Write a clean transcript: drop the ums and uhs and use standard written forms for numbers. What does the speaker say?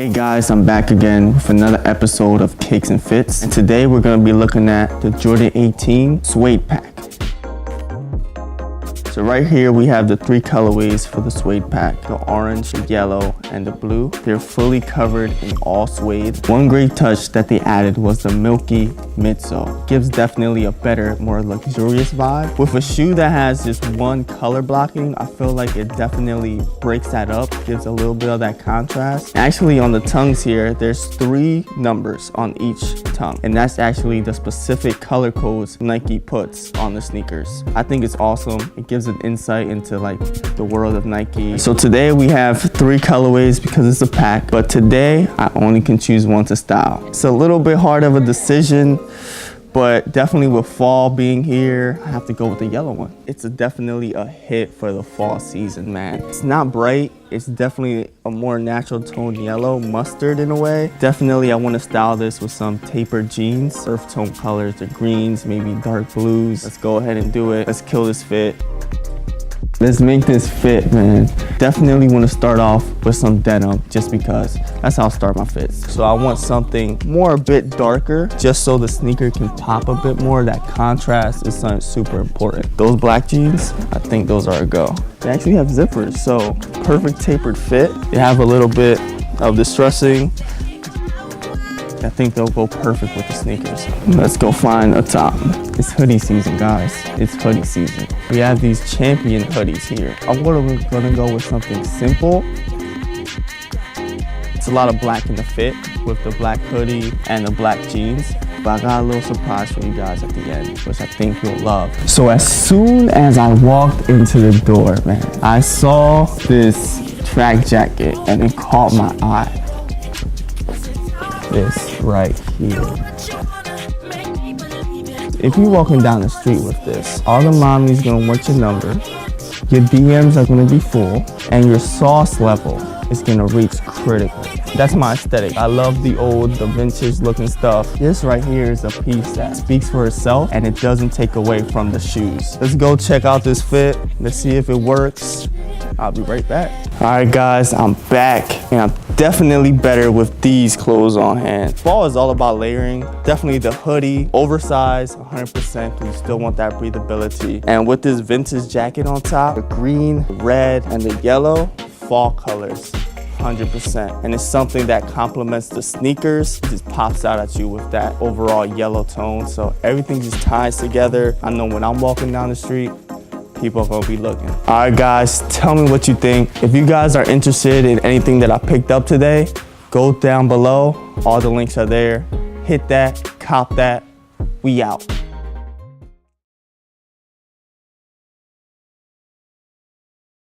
Hey guys, I'm back again with another episode of Kicks and Fits, and today we're going to be looking at the Jordan 18 Suede Pack. So right here we have the three colorways for the Suede Pack, the orange, the yellow, and the blue. They're fully covered in all suede. One great touch that they added was the milky midsole. Gives definitely a better, more luxurious vibe. With a shoe that has just one color blocking, I feel like it definitely breaks that up, gives a little bit of that contrast. Actually on the tongues here, there's 3 numbers on each tongue, and that's actually the specific color codes Nike puts on the sneakers. I think it's awesome. It gives an insight into like the world of Nike. So today we have 3 colorways because it's a pack, but today I only can choose one to style. It's a little bit hard of a decision, but definitely with fall being here, I have to go with the yellow one. It's definitely a hit for the fall season, man. It's not bright. It's definitely a more natural tone yellow, mustard in a way. Definitely I want to style this with some tapered jeans, earth tone colors, the greens, maybe dark blues. Let's go ahead and do it. Let's kill this fit. Let's make this fit, man. Definitely want to start off with some denim just because that's how I start my fits. So I want something more a bit darker just so the sneaker can pop a bit more. That contrast is something super important. Those black jeans, I think those are a go. They actually have zippers, so perfect tapered fit. They have a little bit of distressing. I think they'll go perfect with the sneakers. Let's go find a top. It's hoodie season, guys. It's hoodie season. We have these Champion hoodies here. I'm gonna go with something simple. It's a lot of black in the fit with the black hoodie and the black jeans. But I got a little surprise for you guys at the end, which I think you'll love. So as soon as I walked into the door, man, I saw this track jacket and it caught my eye. This right here. If you're walking down the street with this, all the mommies gonna want your number, your DMs are gonna be full, and your sauce level is gonna reach critical. That's my aesthetic. I love the vintage looking stuff. This right here is a piece that speaks for itself and it doesn't take away from the shoes. Let's go check out this fit. Let's see if it works. I'll be right back. All right, guys, I'm back, and I'm definitely better with these clothes on hand. Fall is all about layering. Definitely the hoodie, oversized, 100%, because you still want that breathability. And with this vintage jacket on top, the green, red, and the yellow, fall colors, 100%. And it's something that complements the sneakers. It just pops out at you with that overall yellow tone. So everything just ties together. I know when I'm walking down the street, people are gonna be looking. All right, guys, tell me what you think. If you guys are interested in anything that I picked up today, go down below. All the links are there. Hit that, cop that. We out.